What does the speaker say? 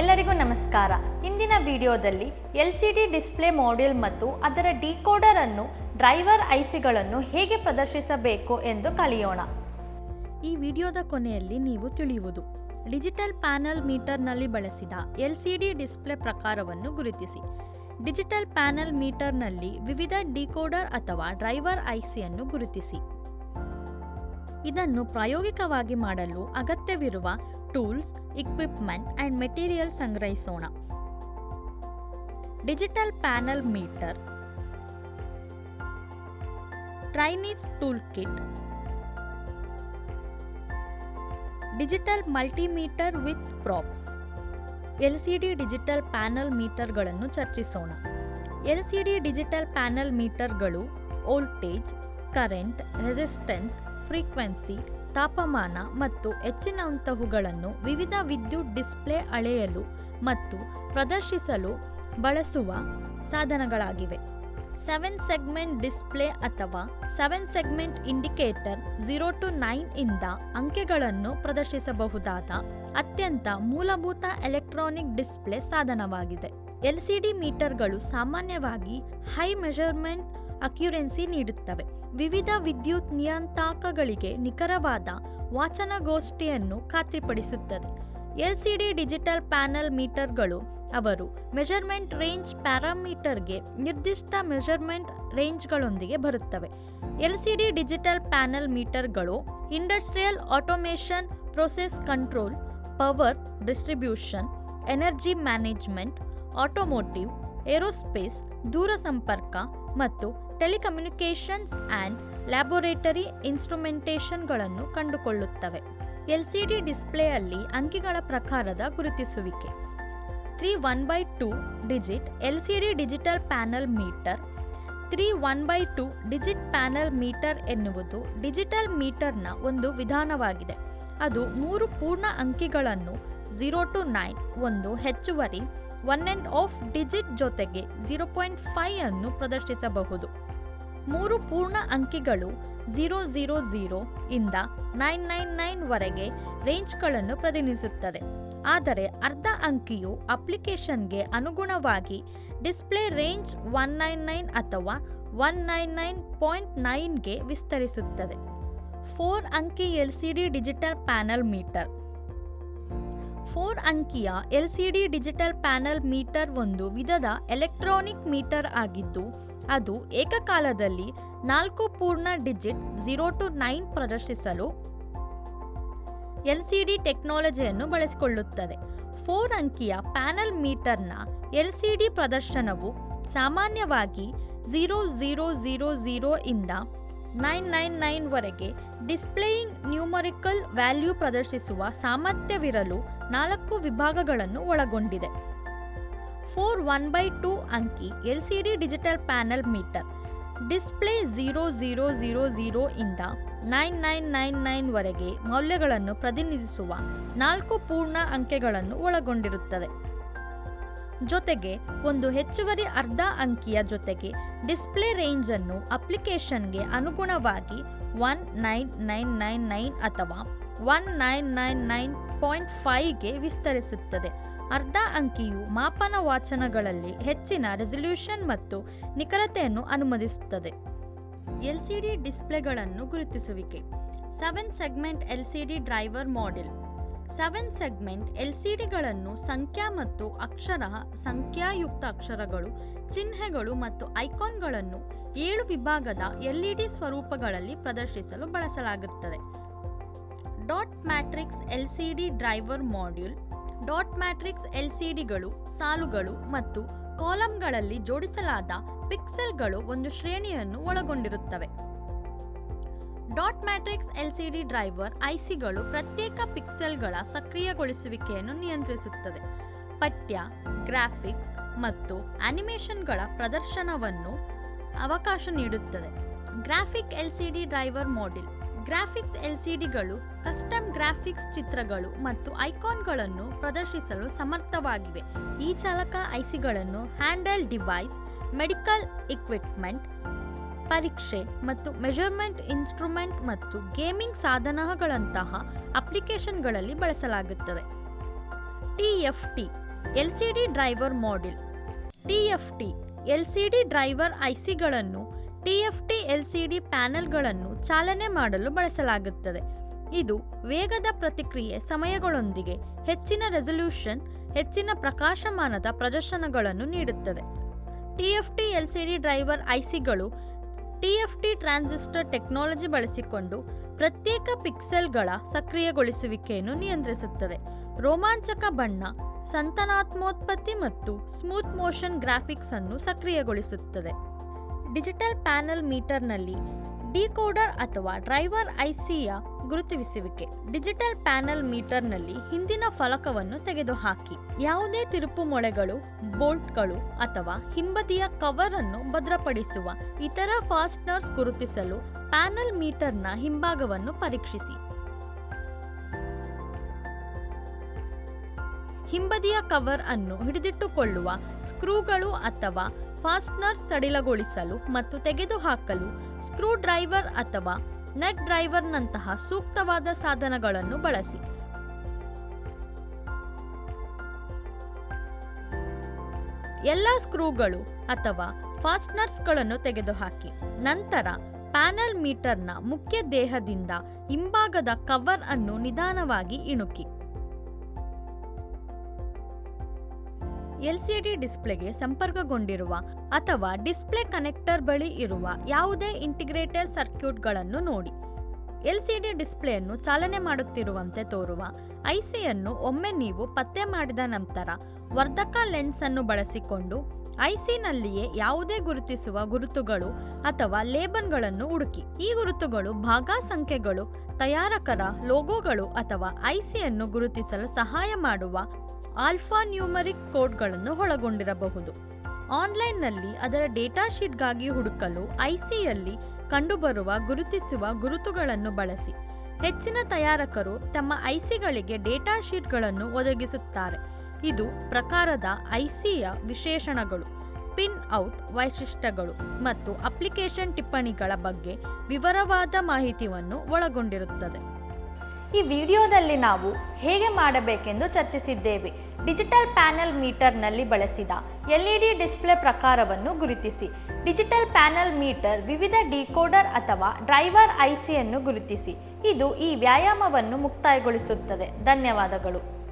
ಎಲ್ಲರಿಗೂ ನಮಸ್ಕಾರ. ಇಂದಿನ ವಿಡಿಯೋದಲ್ಲಿ LCD ಡಿಸ್ಪ್ಲೇ ಮಾಡ್ಯೂಲ್ ಮತ್ತು ಅದರ ಡಿಕೋಡರ್ ಅನ್ನು ಡ್ರೈವರ್ ಐಸಿಗಳನ್ನು ಹೇಗೆ ಪ್ರದರ್ಶಿಸಬೇಕು ಎಂದು ಕಲಿಯೋಣ. ಈ ವಿಡಿಯೋದ ಕೊನೆಯಲ್ಲಿ ನೀವು ತಿಳಿಯುವುದು: ಡಿಜಿಟಲ್ ಪ್ಯಾನೆಲ್ ಮೀಟರ್ನಲ್ಲಿ ಬಳಸಿದ LCD ಡಿಸ್ಪ್ಲೇ ಪ್ರಕಾರವನ್ನು ಗುರುತಿಸಿ. ಡಿಜಿಟಲ್ ಪ್ಯಾನೆಲ್ ಮೀಟರ್ನಲ್ಲಿ ವಿವಿಧ ಡಿಕೋಡರ್ ಅಥವಾ ಡ್ರೈವರ್ ಐಸಿಯನ್ನು ಗುರುತಿಸಿ. ಇದನ್ನು ಪ್ರಾಯೋಗಿಕವಾಗಿ ಮಾಡಲು ಅಗತ್ಯವಿರುವ ಟೂಲ್ಸ್, ಇಕ್ವಿಪ್ಮೆಂಟ್ ಅಂಡ್ ಮೆಟೀರಿಯಲ್ ಸಂಗ್ರಹಿಸೋಣ. Digital panel meter, trainees tool kit, digital multimeter with props. LCD digital panel ಮೀಟರ್ಗಳನ್ನು ಚರ್ಚಿಸೋಣ. LCD ಡಿಜಿಟಲ್ ಪ್ಯಾನೆಲ್ ಮೀಟರ್ಗಳು ವೋಲ್ಟೇಜ್, ಕರೆಂಟ್, ರೆಸಿಸ್ಟೆನ್ಸ್, ಫ್ರೀಕ್ವೆನ್ಸಿ, ತಾಪಮಾನ ಮತ್ತು ಹೆಚ್ಚಿನಂತಹವುಗಳನ್ನು ವಿವಿಧ ವಿದ್ಯುತ್ ಡಿಸ್ಪ್ಲೇ ಅಳೆಯಲು ಮತ್ತು ಪ್ರದರ್ಶಿಸಲು ಬಳಸುವ ಸಾಧನಗಳಾಗಿವೆ. 7 ಸೆಗ್ಮೆಂಟ್ ಡಿಸ್ಪ್ಲೇ ಅಥವಾ 7 ಸೆಗ್ಮೆಂಟ್ ಇಂಡಿಕೇಟರ್ 0 to 9 ಇಂದ ಅಂಕೆಗಳನ್ನು ಪ್ರದರ್ಶಿಸಬಹುದಾದ ಅತ್ಯಂತ ಮೂಲಭೂತ ಎಲೆಕ್ಟ್ರಾನಿಕ್ ಡಿಸ್ಪ್ಲೇ ಸಾಧನವಾಗಿದೆ. LCD ಮೀಟರ್ಗಳು ಸಾಮಾನ್ಯವಾಗಿ ಹೈ ಮೆಜರ್ಮೆಂಟ್ ಅಕ್ಯುರೆನ್ಸಿ ನೀಡುತ್ತವೆ. ವಿವಿಧ ವಿದ್ಯುತ್ ನಿಯತಾಂಕಗಳಿಗೆ ನಿಖರವಾದ ವಾಚನಗೋಷ್ಠಿಯನ್ನು ಖಾತ್ರಿಪಡಿಸುತ್ತದೆ. LCD ಡಿಜಿಟಲ್ ಪ್ಯಾನೆಲ್ ಮೀಟರ್ಗಳು ಅವರು ಮೆಜರ್ಮೆಂಟ್ ರೇಂಜ್ ಪ್ಯಾರಾಮೀಟರ್ಗೆ ನಿರ್ದಿಷ್ಟ ಮೆಜರ್ಮೆಂಟ್ ರೇಂಜ್ಗಳೊಂದಿಗೆ ಬರುತ್ತವೆ. LCD ಡಿಜಿಟಲ್ ಪ್ಯಾನೆಲ್ ಮೀಟರ್ಗಳು industrial automation, process control, power distribution, energy management, automotive, aerospace, ದೂರಸಂಪರ್ಕ ಮತ್ತು ಟೆಲಿಕಮ್ಯುನಿಕೇಷನ್ಸ್ ಆ್ಯಂಡ್ ಲ್ಯಾಬೊರೇಟರಿ ಇನ್ಸ್ಟ್ರುಮೆಂಟೇಷನ್ಗಳನ್ನು ಕಂಡುಕೊಳ್ಳುತ್ತವೆ. LCD ಡಿಸ್ಪ್ಲೇಯಲ್ಲಿ ಅಂಕಿಗಳ ಪ್ರಕಾರದ ಗುರುತಿಸುವಿಕೆ. 3 1/2 digit LCD digital panel meter. 3 1/2 digit panel metre ಎನ್ನುವುದು ಡಿಜಿಟಲ್ ಮೀಟರ್ನ ಒಂದು ವಿಧಾನವಾಗಿದೆ. ಅದು 3 ಪೂರ್ಣ ಅಂಕಿಗಳನ್ನು 0 to 9, ಒಂದು ಹೆಚ್ಚುವರಿ 1.5 ಡಿಜಿಟ್ ಜೊತೆಗೆ 0.5 ಅನ್ನು ಪ್ರದರ್ಶಿಸಬಹುದು. 3 ಪೂರ್ಣ ಅಂಕಿಗಳು 000 ಇಂದ 999 ವರೆಗೆ ರೇಂಜ್ಗಳನ್ನು ಪ್ರತಿನಿಧಿಸುತ್ತದೆ. ಆದರೆ ಅರ್ಧ ಅಂಕಿಯು ಅಪ್ಲಿಕೇಶನ್ಗೆ ಅನುಗುಣವಾಗಿ ಡಿಸ್ಪ್ಲೇ ರೇಂಜ್ 199 ಅಥವಾ 199.9ಗೆ ವಿಸ್ತರಿಸುತ್ತದೆ. 4 ಅಂಕಿ LCD ಡಿಜಿಟಲ್ ಪ್ಯಾನೆಲ್ ಮೀಟರ್. 4 ಅಂಕಿಯ LCD ಡಿಜಿಟಲ್ ಪ್ಯಾನೆಲ್ ಮೀಟರ್ ಒಂದು ವಿಧದ ಎಲೆಕ್ಟ್ರಾನಿಕ್ ಮೀಟರ್ ಆಗಿದ್ದು, ಅದು ಏಕಕಾಲದಲ್ಲಿ 4 ಪೂರ್ಣ ಡಿಜಿಟ್ 0 to 9 ಪ್ರದರ್ಶಿಸಲು LCD ಟೆಕ್ನಾಲಜಿಯನ್ನು ಬಳಸಿಕೊಳ್ಳುತ್ತದೆ. 4 ಅಂಕಿಯ ಪ್ಯಾನೆಲ್ ಮೀಟರ್ನ LCD ಪ್ರದರ್ಶನವು ಸಾಮಾನ್ಯವಾಗಿ 0000 ಇಂದ 999 ವರೆಗೆ ಡಿಸ್ಪ್ಲೇಯಿಂಗ್ ನ್ಯೂಮರಿಕಲ್ ವ್ಯಾಲ್ಯೂ ಪ್ರದರ್ಶಿಸುವ ಸಾಮರ್ಥ್ಯವಿರಲು 4 ವಿಭಾಗಗಳನ್ನು ಒಳಗೊಂಡಿದೆ. 4 1/2 ಅಂಕಿ LCD digital panel meter display 0000 ಇಂದ 9999 ವರೆಗೆ ಮೌಲ್ಯಗಳನ್ನು ಪ್ರತಿನಿಧಿಸುವ 4 ಪೂರ್ಣ ಅಂಕೆಗಳನ್ನು ಒಳಗೊಂಡಿರುತ್ತದೆ. ಜೊತೆಗೆ ಒಂದು ಹೆಚ್ಚುವರಿ ಅರ್ಧ ಅಂಕಿಯ ಜೊತೆಗೆ ಡಿಸ್ಪ್ಲೇ ರೇಂಜ್ ಅನ್ನು ಅಪ್ಲಿಕೇಶನ್ಗೆ ಅನುಗುಣವಾಗಿ 19999 ಅಥವಾ 1999.5ಗೆ ವಿಸ್ತರಿಸುತ್ತದೆ. ಅರ್ಧ ಅಂಕಿಯು ಮಾಪನ ವಾಚನಗಳಲ್ಲಿ ಹೆಚ್ಚಿನ ರೆಸಲ್ಯೂಷನ್ ಮತ್ತು ನಿಖರತೆಯನ್ನು ಅನುಮತಿಸುತ್ತದೆ. LCD ಡಿಸ್ಪ್ಲೇಗಳನ್ನು ಗುರುತಿಸುವಿಕೆ. 7 segment LCD driver module. 7 segment LCDಗಳನ್ನು ಸಂಖ್ಯಾ ಮತ್ತು ಸಂಖ್ಯಾಯುಕ್ತ ಅಕ್ಷರಗಳು, ಚಿಹ್ನೆಗಳು ಮತ್ತು ಐಕಾನ್ಗಳನ್ನು 7 ವಿಭಾಗದ LED ಸ್ವರೂಪಗಳಲ್ಲಿ ಪ್ರದರ್ಶಿಸಲು ಬಳಸಲಾಗುತ್ತದೆ. Dot matrix LCD driver module. Dot matrix LCDಗಳು ಸಾಲುಗಳು ಮತ್ತು ಕಾಲಂಗಳಲ್ಲಿ ಜೋಡಿಸಲಾದ ಪಿಕ್ಸೆಲ್ಗಳು ಒಂದು ಶ್ರೇಣಿಯನ್ನು ಒಳಗೊಂಡಿರುತ್ತವೆ. ಡಾಟ್ ಮ್ಯಾಟ್ರಿಕ್ಸ್ LCD ಡ್ರೈವರ್ ಐಸಿಗಳು ಪ್ರತ್ಯೇಕ ಪಿಕ್ಸೆಲ್ಗಳ ಸಕ್ರಿಯಗೊಳಿಸುವಿಕೆಯನ್ನು ನಿಯಂತ್ರಿಸುತ್ತದೆ. ಪಠ್ಯ, ಗ್ರಾಫಿಕ್ಸ್ ಮತ್ತು ಆನಿಮೇಷನ್ಗಳ ಪ್ರದರ್ಶನವನ್ನು ಅವಕಾಶ ನೀಡುತ್ತದೆ. Graphic LCD driver module. Graphics LCDಗಳು ಕಸ್ಟಮ್ ಗ್ರಾಫಿಕ್ಸ್ ಚಿತ್ರಗಳು ಮತ್ತು ಐಕಾನ್ಗಳನ್ನು ಪ್ರದರ್ಶಿಸಲು ಸಮರ್ಥವಾಗಿವೆ. ಈ ಚಾಲಕ ಐಸಿಗಳನ್ನು ಹ್ಯಾಂಡ್ಹೆಲ್ ಡಿವೈಸ್, ಮೆಡಿಕಲ್ ಇಕ್ವಿಪ್ಮೆಂಟ್, ಪರೀಕ್ಷೆ ಮತ್ತು ಮೆಜರ್ಮೆಂಟ್ ಇನ್ಸ್ಟ್ರುಮೆಂಟ್ ಮತ್ತು ಗೇಮಿಂಗ್ ಸಾಧನಗಳಂತಹ ಅಪ್ಲಿಕೇಶನ್ಗಳಲ್ಲಿ ಬಳಸಲಾಗುತ್ತದೆ. TFT LCD driver module TFT LCD driver ಐಸಿಗಳನ್ನು TFT LCD ಪ್ಯಾನೆಲ್ಗಳನ್ನು ಚಾಲನೆ ಮಾಡಲು ಬಳಸಲಾಗುತ್ತದೆ. ಇದು ವೇಗದ ಪ್ರತಿಕ್ರಿಯೆ ಸಮಯಗಳೊಂದಿಗೆ ಹೆಚ್ಚಿನ ರೆಸಲ್ಯೂಷನ್, ಹೆಚ್ಚಿನ ಪ್ರಕಾಶಮಾನದ ಪ್ರದರ್ಶನಗಳನ್ನು ನೀಡುತ್ತದೆ. TFT LCD ಡ್ರೈವರ್ ಐಸಿಗಳು TFT ಟ್ರಾನ್ಸಿಸ್ಟರ್ ಟೆಕ್ನಾಲಜಿ ಬಳಸಿಕೊಂಡು ಪ್ರತ್ಯೇಕ ಪಿಕ್ಸೆಲ್ಗಳ ಸಕ್ರಿಯಗೊಳಿಸುವಿಕೆಯನ್ನು ನಿಯಂತ್ರಿಸುತ್ತದೆ. ರೋಮಾಂಚಕ ಬಣ್ಣ, ಸಂತಾನಾತ್ಮೋತ್ಪತ್ತಿ ಮತ್ತು ಸ್ಮೂತ್ ಮೋಷನ್ ಗ್ರಾಫಿಕ್ಸ್ ಅನ್ನು ಸಕ್ರಿಯಗೊಳಿಸುತ್ತದೆ. ಡಿಜಿಟಲ್ ಪ್ಯಾನೆಲ್ ಮೀಟರ್ನಲ್ಲಿ ಡಿಕೋಡರ್ ಅಥವಾ ಡ್ರೈವರ್ ಐಸಿಯ ಗುರುತಿಸುವಿಕೆ. ಡಿಜಿಟಲ್ ಪ್ಯಾನೆಲ್ ಮೀಟರ್ನಲ್ಲಿ ಹಿಂದಿನ ಫಲಕವನ್ನು ತೆಗೆದುಹಾಕಿ ಯಾವುದೇ ತಿರುಪು ಮೊಳೆಗಳು, ಬೋಲ್ಟ್ಗಳು ಅಥವಾ ಹಿಂಬದಿಯ ಕವರ್ ಅನ್ನು ಭದ್ರಪಡಿಸುವ ಇತರ ಫಾಸ್ಟ್ನರ್ಸ್ ಗುರುತಿಸಲು ಪ್ಯಾನೆಲ್ ಮೀಟರ್ನ ಹಿಂಭಾಗವನ್ನು ಪರೀಕ್ಷಿಸಿ. ಹಿಂಬದಿಯ ಕವರ್ ಅನ್ನು ಹಿಡಿದಿಟ್ಟುಕೊಳ್ಳುವ ಸ್ಕ್ರೂಗಳು ಅಥವಾ ಫಾಸ್ಟ್ನರ್ ಸಡಿಲಗೊಳಿಸಲು ಮತ್ತು ತೆಗೆದುಹಾಕಲು ಸ್ಕ್ರೂ ಡ್ರೈವರ್ ಅಥವಾ ನಟ್ ಡ್ರೈವರ್ನಂತಹ ಸೂಕ್ತವಾದ ಸಾಧನಗಳನ್ನು ಬಳಸಿ. ಎಲ್ಲ ಸ್ಕ್ರೂಗಳು ಅಥವಾ ಫಾಸ್ಟ್ನರ್ಸ್ಗಳನ್ನು ತೆಗೆದುಹಾಕಿ. ನಂತರ ಪ್ಯಾನೆಲ್ ಮೀಟರ್ನ ಮುಖ್ಯ ದೇಹದಿಂದ ಹಿಂಭಾಗದ ಕವರ್ ಅನ್ನು ನಿಧಾನವಾಗಿ ಇಣುಕಿ. LCD ಡಿಸ್ಪ್ಲೇಗೆ ಸಂಪರ್ಕಗೊಂಡಿರುವ ಅಥವಾ ಡಿಸ್ಪ್ಲೇ ಕನೆಕ್ಟರ್ ಬಳಿ ಇರುವ ಯಾವುದೇ ಇಂಟಿಗ್ರೇಟೆಡ್ ಸರ್ಕ್ಯೂಟ್ಗಳನ್ನು ನೋಡಿ. LCD ಡಿಸ್ಪ್ಲೇಯನ್ನು ಚಾಲನೆ ಮಾಡುತ್ತಿರುವಂತೆ ತೋರುವ ಐಸಿಯನ್ನು ಒಮ್ಮೆ ನೀವು ಪತ್ತೆ ಮಾಡಿದ ನಂತರ ವರ್ಧಕ ಲೆನ್ಸ್ ಅನ್ನು ಬಳಸಿಕೊಂಡು ಐಸಿನಲ್ಲಿಯೇ ಯಾವುದೇ ಗುರುತಿಸುವ ಗುರುತುಗಳು ಅಥವಾ ಲೇಬಲ್ಗಳನ್ನು ಹುಡುಕಿ. ಈ ಗುರುತುಗಳು ಭಾಗ ಸಂಖ್ಯೆಗಳು, ತಯಾರಕರ ಲೋಗೋಗಳು ಅಥವಾ ಐಸಿಯನ್ನು ಗುರುತಿಸಲು ಸಹಾಯ ಮಾಡುವ ಆಲ್ಫಾ ನ್ಯೂಮರಿಕ್ ಕೋಡ್ಗಳನ್ನು ಒಳಗೊಂಡಿರಬಹುದು. ಆನ್ಲೈನ್ನಲ್ಲಿ ಅದರ ಡೇಟಾ ಶೀಟ್ಗಾಗಿ ಹುಡುಕಲು ಐಸಿಯಲ್ಲಿ ಕಂಡುಬರುವ ಗುರುತಿಸುವ ಗುರುತುಗಳನ್ನು ಬಳಸಿ. ಹೆಚ್ಚಿನ ತಯಾರಕರು ತಮ್ಮ ಐಸಿಗಳಿಗೆ ಡೇಟಾ ಶೀಟ್ಗಳನ್ನು ಒದಗಿಸುತ್ತಾರೆ. ಇದು ಪ್ರಕಾರದ ಐಸಿಯ ವಿಶೇಷಣಗಳು, ಪಿನ್ ಔಟ್ ವೈಶಿಷ್ಟ್ಯಗಳು ಮತ್ತು ಅಪ್ಲಿಕೇಶನ್ ಟಿಪ್ಪಣಿಗಳ ಬಗ್ಗೆ ವಿವರವಾದ ಮಾಹಿತಿಯನ್ನು ಒಳಗೊಂಡಿರುತ್ತದೆ. ಈ ವಿಡಿಯೋದಲ್ಲಿ ನಾವು ಹೇಗೆ ಮಾಡಬೇಕೆಂದು ಚರ್ಚಿಸಿದ್ದೇವೆ. ಡಿಜಿಟಲ್ ಪ್ಯಾನೆಲ್ ಮೀಟರ್ನಲ್ಲಿ ಬಳಸಿದ LED ಡಿಸ್ಪ್ಲೇ ಪ್ರಕಾರವನ್ನು ಗುರುತಿಸಿ. ಡಿಜಿಟಲ್ ಪ್ಯಾನೆಲ್ ಮೀಟರ್ ವಿವಿಧ ಡಿಕೋಡರ್ ಅಥವಾ ಡ್ರೈವರ್ ಐಸಿಯನ್ನು ಗುರುತಿಸಿ. ಇದು ಈ ವ್ಯಾಯಾಮವನ್ನು ಮುಕ್ತಾಯಗೊಳಿಸುತ್ತದೆ. ಧನ್ಯವಾದಗಳು.